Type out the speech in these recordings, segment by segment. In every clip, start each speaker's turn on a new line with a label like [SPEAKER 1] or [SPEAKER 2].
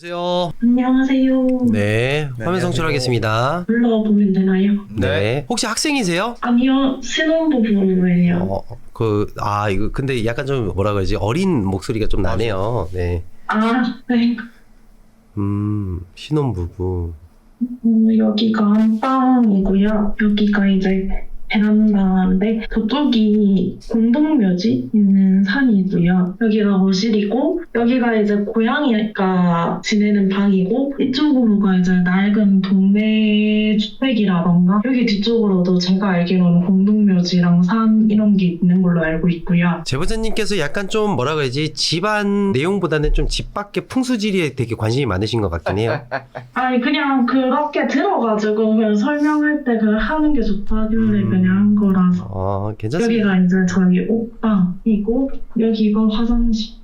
[SPEAKER 1] 여보세요.
[SPEAKER 2] 안녕하세요.
[SPEAKER 1] 네, 화면 송출하겠습니다.
[SPEAKER 2] 불러보면 되나요?
[SPEAKER 1] 네. 혹시 학생이세요?
[SPEAKER 2] 아니요, 신혼부부예요.
[SPEAKER 1] 이거 근데 약간 좀 뭐라 그러지? 어린 목소리가 좀 나네요. 네.
[SPEAKER 2] 네.
[SPEAKER 1] 신혼부부.
[SPEAKER 2] 여기가 안방이고요. 여기가 이제 베란다인데 저쪽이 공동묘지 있는 산이고요. 여기가 거실이고 여기가 이제 고양이가 지내는 방이고 이쪽으로가 이제 낡은 동네 주택이라던가 여기 뒤쪽으로도 제가 알기로는 공동묘지랑 산 이런 게 있는 걸로 알고 있고요.
[SPEAKER 1] 제보자님께서 약간 좀 뭐라 그러지? 집안 내용보다는 좀 집 밖의 풍수지리에 되게 관심이 많으신 것 같긴 해요.
[SPEAKER 2] 아니 그냥 그렇게 들어가지고 그냥 설명할 때 그냥 하는 게 좋다길래 그냥 한 거라서.
[SPEAKER 1] 괜찮습니다.
[SPEAKER 2] 여기가 이제 저희 옷방이고 여기가 화장실.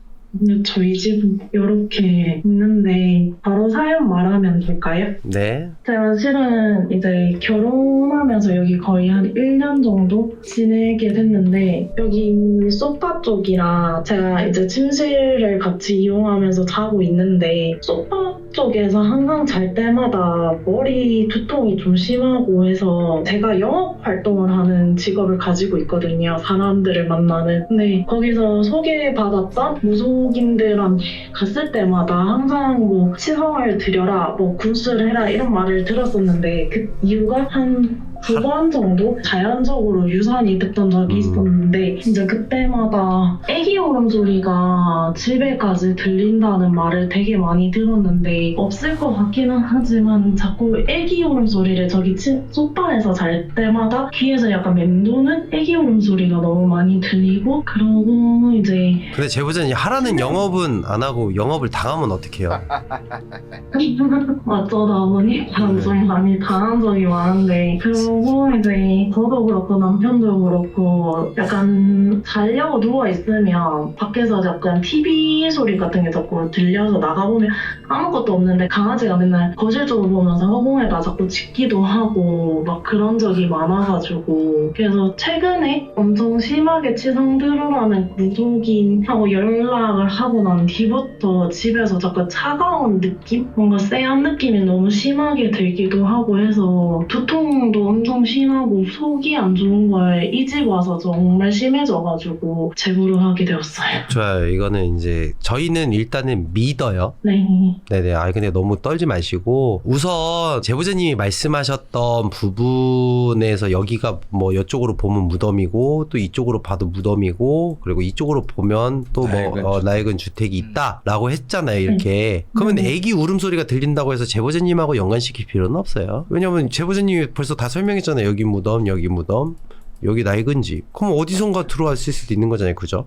[SPEAKER 2] 저희 집 이렇게 있는데 바로 사연 말하면 될까요?
[SPEAKER 1] 네.
[SPEAKER 2] 제가 실은 이제 결혼하면서 여기 거의 한 1년 정도 지내게 됐는데 여기 소파 쪽이랑 제가 이제 침실을 같이 이용하면서 자고 있는데 소파 쪽에서 항상 잘 때마다 머리 두통이 좀 심하고 해서 제가 영업 활동을 하는 직업을 가지고 있거든요. 사람들을 만나는. 근데 거기서 소개받았던 무속인들한테 갔을 때마다 항상 뭐 치성을 드려라, 뭐 군수를 해라 이런 말을 들었었는데 그 이유가 한 2번 정도 자연적으로 유산이 됐던 적이 있었는데 이제 그때마다 애기 울음소리가 집에까지 들린다는 말을 되게 많이 들었는데 없을 것 같기는 하지만 자꾸 애기 울음소리를 저기 소파에서 잘 때마다 귀에서 약간 맴도는 애기 울음소리가 너무 많이 들리고 그러고 이제
[SPEAKER 1] 근데 제보자님 하라는 영업은 안 하고 영업을 당하면 어떡해요?
[SPEAKER 2] 어쩌다 보니 좀 많이 당한 적이 많은데 그리고 이제 저도 그렇고 남편도 그렇고 약간 자려고 누워있으면 밖에서 약간 TV 소리 같은 게 자꾸 들려서 나가보면 아무것도 없는데 강아지가 맨날 거실 쪽을 보면서 허공에다 자꾸 짖기도 하고 막 그런 적이 많아가지고 그래서 최근에 엄청 심하게 치성 들으라는 무속인하고 연락을 하고 난 뒤부터 집에서 자꾸 차가운 느낌? 뭔가 쎄한 느낌이 너무 심하게 들기도 하고 해서 두통도 엄청 심하고 속이 안 좋은 거에 이 집 와서 정말 심해져가지고 제보를 하게 되었어요.
[SPEAKER 1] 좋아요. 이거는 이제 저희는 일단은 믿어요.
[SPEAKER 2] 네.
[SPEAKER 1] 네네. 근데 너무 떨지 마시고 우선 제보자님이 말씀하셨던 부분에서 여기가 뭐 이쪽으로 보면 무덤이고 또 이쪽으로 봐도 무덤이고 그리고 이쪽으로 보면 또 뭐 낡은 주택이 있다라고 했잖아요. 이렇게. 그러면 애기 울음소리가 들린다고 해서 제보자님하고 연관시킬 필요는 없어요. 왜냐면 제보자님이 벌써 다 설명했잖아요. 여기 무덤, 여기 무덤, 여기 낡은 집. 그럼 어디선가 들어왔을 수도 있는 거잖아요. 그죠?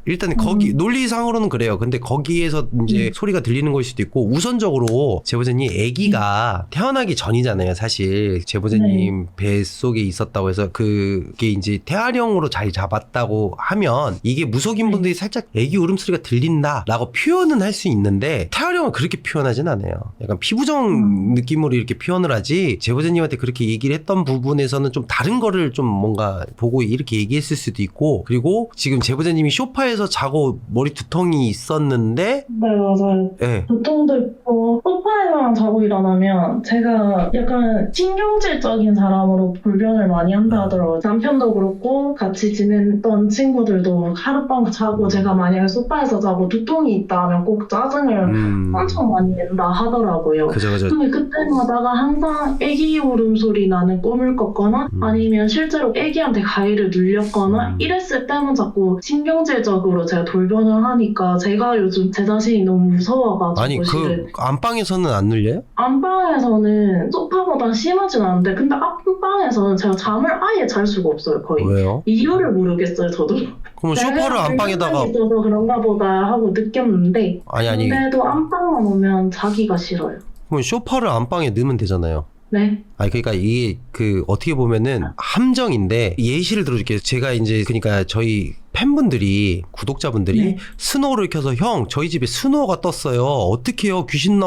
[SPEAKER 1] 일단 거기 논리상으로는 그래요. 근데 거기에서 이제 소리가 들리는 걸 수도 있고 우선적으로 제보자님 아기가 태어나기 전이잖아요. 사실 제보자님 뱃속에 있었다고 해서 그게 이제 태아령으로 자리 잡았다고 하면 이게 무속인 분들이 살짝 아기 울음소리가 들린다라고 표현은 할 수 있는데 태아령은 그렇게 표현하진 않아요. 약간 피부정 느낌으로 이렇게 표현을 하지 제보자님한테 그렇게 얘기를 했던 부분에서는 좀 다른 거를 좀 뭔가 보고 이렇게 얘기했을 수도 있고 그리고 지금 제보자님이 소파에서 자고 머리 두통이 있었는데
[SPEAKER 2] 네 맞아요.
[SPEAKER 1] 네.
[SPEAKER 2] 두통도 있고 소파에서만 자고 일어나면 제가 약간 신경질적인 사람으로 불변을 많이 한다 하더라고요. 남편도 그렇고 같이 지냈던 친구들도 하룻밤 자고 제가 만약에 소파에서 자고 두통이 있다 하면 꼭 짜증을 엄청 많이 낸다 하더라고요.
[SPEAKER 1] 그죠.
[SPEAKER 2] 근데 그때마다가 항상 애기 울음소리 나는 꿈을 꿨거나 아니면 실제로 애기한테 가위를 눌렸거나 이랬을 때는 자꾸 신경질적으로 제가 돌변을 하니까 제가 요즘 제 자신이 너무 무서워가지고
[SPEAKER 1] 아니 그 안방에서는 안 눌려요?
[SPEAKER 2] 안방에서는 소파보다 심하진 않은데 근데 안방에서는 제가 잠을 아예 잘 수가 없어요 거의.
[SPEAKER 1] 왜요?
[SPEAKER 2] 이유를 모르겠어요 저도.
[SPEAKER 1] 그럼 소파를 안방에다가
[SPEAKER 2] 있어서 그런가 보다 하고 느꼈는데
[SPEAKER 1] 아니
[SPEAKER 2] 근데도 안방만 오면 자기가 싫어요.
[SPEAKER 1] 그럼 소파를 안방에 넣으면 되잖아요.
[SPEAKER 2] 네.
[SPEAKER 1] 그러니까 이게 그 어떻게 보면은 함정인데 예시를 들어줄게요. 제가 이제 그러니까 저희 팬분들이 구독자분들이
[SPEAKER 2] 네.
[SPEAKER 1] 스노우를 켜서 형 저희 집에 스노우가 떴어요. 어떻게요? 귀신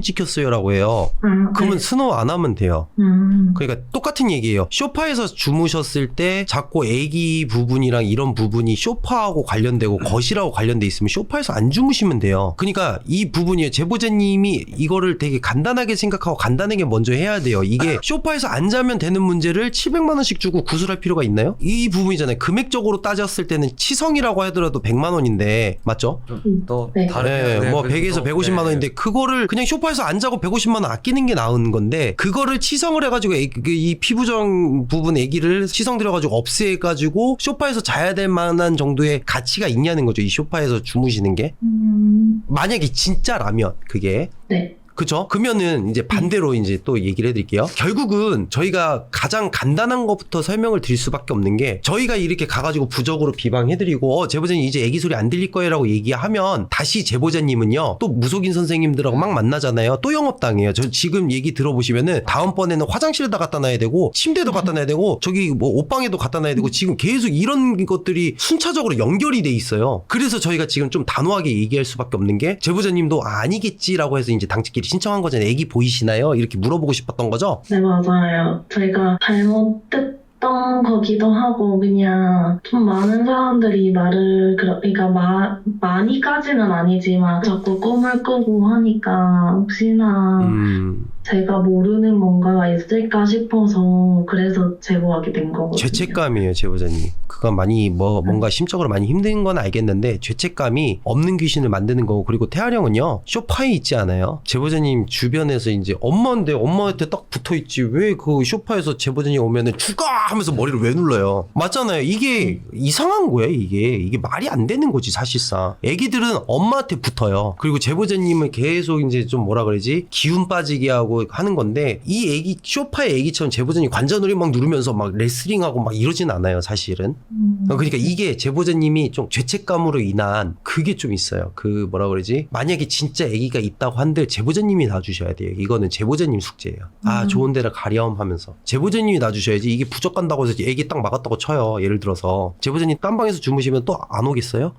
[SPEAKER 1] 찍혔어요라고 해요. 그러면
[SPEAKER 2] 네.
[SPEAKER 1] 스노우 안 하면 돼요. 그러니까 똑같은 얘기예요. 소파에서 주무셨을 때 자꾸 애기 부분이랑 이런 부분이 소파하고 관련되고 거실하고 관련돼 있으면 소파에서 안 주무시면 돼요. 그러니까 이 부분이에요. 제보자님이 이거를 되게 간단하게 생각하고 간단하게 먼저 해야 돼요. 이게 소파에서 안 자면 되는 문제를 700만 원씩 주고 구술할 필요가 있나요? 이 부분이잖아요. 금액적으로 따졌을 때는 치성이라고 하더라도 100만 원인데 맞죠?
[SPEAKER 3] 또
[SPEAKER 2] 네.
[SPEAKER 3] 다른
[SPEAKER 1] 네, 뭐 100에서 150만 원인데 그거를 그냥 소파에서 안 자고 150만 원 아끼는 게 나은 건데 그거를 치성을 해가지고 이 피부정 부분 애기를 치성 들여가지고 없애가지고 소파에서 자야 될 만한 정도의 가치가 있냐는 거죠. 이 소파에서 주무시는 게 만약에 진짜라면 그게
[SPEAKER 2] 네.
[SPEAKER 1] 그죠? 그러면은 이제 반대로 이제 또 얘기를 해드릴게요. 결국은 저희가 가장 간단한 것부터 설명을 드릴 수밖에 없는 게 저희가 이렇게 가가지고 부적으로 비방해드리고 제보자님 이제 애기 소리 안 들릴 거예요라고 얘기하면 다시 제보자님은요 또 무속인 선생님들하고 막 만나잖아요. 또 영업당해요. 저 지금 얘기 들어보시면은 다음번에는 화장실에다 갖다 놔야 되고 침대도 갖다 놔야 되고 저기 뭐 옷방에도 갖다 놔야 되고 지금 계속 이런 것들이 순차적으로 연결이 돼 있어요. 그래서 저희가 지금 좀 단호하게 얘기할 수밖에 없는 게 제보자님도 아니겠지라고 해서 이제 당직끼리 신청한 거잖아요. 애기 보이시나요? 이렇게 물어보고 싶었던 거죠?
[SPEAKER 2] 네, 맞아요. 제가 잘못됐던 거기도 하고, 그냥 좀 많은 사람들이 말을, 그러니까 많이까지는 아니지만 자꾸 꿈을 꾸고 하니까 혹시나 제가 모르는 뭔가가 있을까 싶어서 그래서 제보하게 된 거거든요.
[SPEAKER 1] 죄책감이에요, 제보자님. 그건 많이 뭔가 심적으로 많이 힘든 건 알겠는데 죄책감이 없는 귀신을 만드는 거고 그리고 태아령은요 소파에 있지 않아요. 제보자님 주변에서 이제 엄마인데 엄마한테 딱 붙어 있지 왜 그 소파에서 제보자님 오면은 죽어 하면서 머리를 왜 눌러요? 맞잖아요. 이게 이상한 거예요. 이게 말이 안 되는 거지 사실상. 애기들은 엄마한테 붙어요. 그리고 제보자님은 계속 이제 좀 뭐라 그러지 기운 빠지게 하고 하는 건데 이 애기 소파의 애기처럼 제보자님 관자놀이 막 누르면서 막 레슬링하고 막 이러진 않아요 사실은. 그러니까 이게 제보자님이 좀 죄책감으로 인한 그게 좀 있어요. 그 뭐라 그러지 만약에 진짜 애기가 있다고 한들 제보자님이 놔주셔야 돼요. 이거는 제보자님 숙제예요. 아 좋은 데를 가렴 하면서 제보자님이 놔주셔야지. 이게 부적 간다고 해서 애기 딱 막았다고 쳐요. 예를 들어서 제보자님 딴 방에서 주무시면 또 안 오겠어요?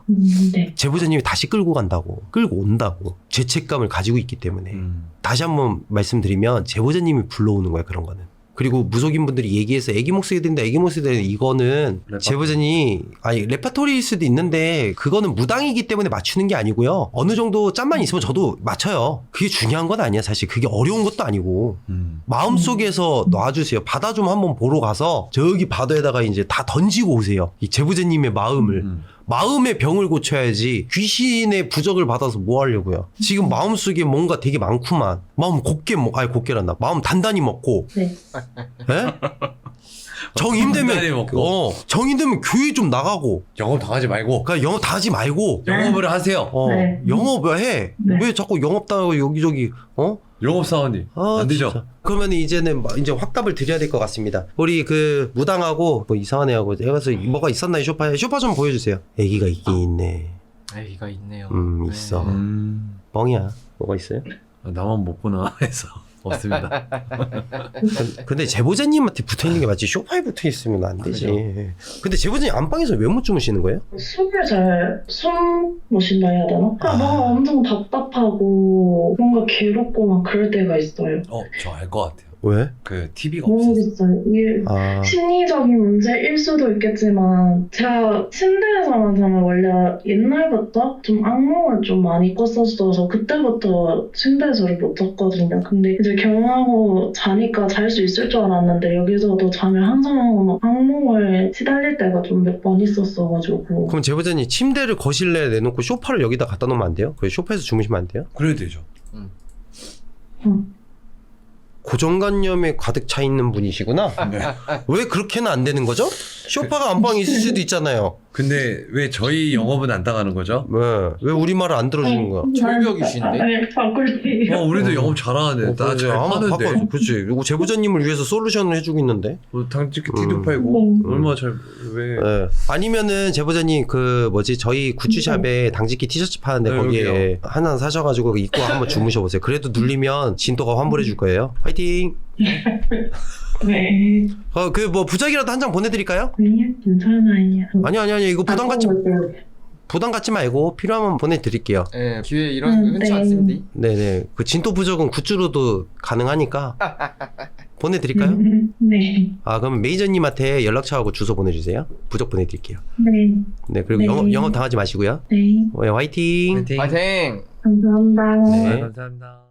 [SPEAKER 2] 네.
[SPEAKER 1] 제보자님이 다시 끌고 간다고 끌고 온다고 죄책감을 가지고 있기 때문에 다시 한번 말씀드리면 제보자님이 불러오는 거야 그런 거는. 그리고 무속인 분들이 얘기해서 애기 목소리 들린다 애기 목소리 들린다 이거는 제보자님 아니 레파토리일 수도 있는데 그거는 무당이기 때문에 맞추는 게 아니고요. 어느 정도 짬만 있으면 저도 맞춰요. 그게 중요한 건 아니야 사실. 그게 어려운 것도 아니고 마음속에서 놔주세요. 바다 좀 한번 보러 가서 저기 바다에다가 이제 다 던지고 오세요. 이 제보자님의 마음을 마음의 병을 고쳐야지 귀신의 부적을 받아서 뭐 하려고요. 지금 마음속에 뭔가 되게 많구만. 마음 곱게란다. 마음 단단히 먹고
[SPEAKER 2] 네.
[SPEAKER 1] 에? 정 힘들면
[SPEAKER 3] 단단히 먹고.
[SPEAKER 1] 정 힘들면 교회 좀 나가고
[SPEAKER 3] 영업 당하지 말고
[SPEAKER 1] 그러니까 영업 다 하지 말고
[SPEAKER 3] 영업을 하세요.
[SPEAKER 2] 네.
[SPEAKER 1] 영업을 해.
[SPEAKER 2] 네.
[SPEAKER 1] 왜 자꾸 영업 당하고 여기저기
[SPEAKER 3] 영업 사원님 안 되죠?
[SPEAKER 1] 진짜. 그러면 이제는 이제 확답을 드려야 될 것 같습니다. 우리 그 무당하고 뭐 이상한 애하고 해가서 뭐가 있었나요? 소파 좀 보여주세요. 애기가 있긴 있네.
[SPEAKER 4] 애기가 있네요.
[SPEAKER 1] 있어.
[SPEAKER 4] 네.
[SPEAKER 1] 뻥이야. 뭐가 있어요?
[SPEAKER 3] 나만 못 보나 해서 없습니다.
[SPEAKER 1] 근데 제보자님한테 붙어있는 게 맞지 소파에 붙어있으면 안 되지. 근데 제보자님 안방에서 왜 못 주무시는 거예요?
[SPEAKER 2] 숨 못 쉰다 해야 되나? 그냥 뭔가 엄청 답답하고 뭔가 괴롭고 막 그럴 때가 있어요.
[SPEAKER 3] 저 알 것 같아요.
[SPEAKER 1] 왜?
[SPEAKER 3] 그 TV가 없어서.
[SPEAKER 2] 모르겠어요. 이게 심리적인 문제일 수도 있겠지만 제가 침대에서만 자면 원래 옛날부터 좀 악몽을 좀 많이 꿨었어서 그때부터 침대에서를 못 잤거든요. 근데 이제 결혼하고 자니까 잘 수 있을 줄 알았는데 여기서도 자면 항상 악몽을 시달릴 때가 좀 몇 번 있었어가지고.
[SPEAKER 1] 그럼 제보자님 침대를 거실내에 내놓고 소파를 여기다 갖다 놓으면 안 돼요? 그 소파에서 주무시면 안 돼요?
[SPEAKER 3] 그래야 되죠.
[SPEAKER 1] 고정관념에 가득 차 있는 분이시구나.
[SPEAKER 3] 네.
[SPEAKER 1] 왜 그렇게는 안 되는 거죠? 소파가 안방에 있을 수도 있잖아요.
[SPEAKER 3] 근데 왜 저희 영업은 안 당하는 거죠?
[SPEAKER 1] 왜 우리 말을 안 들어주는 거야?
[SPEAKER 4] 철벽이신데?
[SPEAKER 2] 네, 바꿀게요.
[SPEAKER 3] 우리도 영업 잘하는데 나 잘 파는데.
[SPEAKER 1] 그치. 이거 제보자님을 위해서 솔루션을 해주고 있는데.
[SPEAKER 3] 당직히 티도 팔고 얼마나 왜?
[SPEAKER 1] 네. 아니면은 제보자님 저희 굿즈샵에 당직기 티셔츠 파는데
[SPEAKER 3] 네,
[SPEAKER 1] 거기에
[SPEAKER 3] 여기요.
[SPEAKER 1] 하나 사셔가지고 입고 한번 주무셔 보세요. 그래도 눌리면 진도가 환불해 줄 거예요. 화이팅.
[SPEAKER 2] 네.
[SPEAKER 1] 그 뭐 부적이라도 한 장 보내드릴까요?
[SPEAKER 2] 아니요, 괜찮아요.
[SPEAKER 1] 아니요. 이거 부담 갖지
[SPEAKER 2] 맞아요.
[SPEAKER 1] 부담 갖지 말고 필요하면 보내드릴게요.
[SPEAKER 4] 네, 기회 이런 거 흔치
[SPEAKER 2] 네.
[SPEAKER 4] 않습니다.
[SPEAKER 1] 네네. 그 진토 부적은 굿즈로도 가능하니까 보내드릴까요?
[SPEAKER 2] 네.
[SPEAKER 1] 아 그럼 매니저님한테 연락처하고 주소 보내주세요. 부적 보내드릴게요.
[SPEAKER 2] 네.
[SPEAKER 1] 네 그리고
[SPEAKER 2] 네.
[SPEAKER 1] 영업 당하지 마시고요.
[SPEAKER 2] 네.
[SPEAKER 1] 화이팅.
[SPEAKER 3] 화이팅.
[SPEAKER 4] 파이팅!
[SPEAKER 2] 감사합니다.
[SPEAKER 1] 네.
[SPEAKER 3] 감사합니다.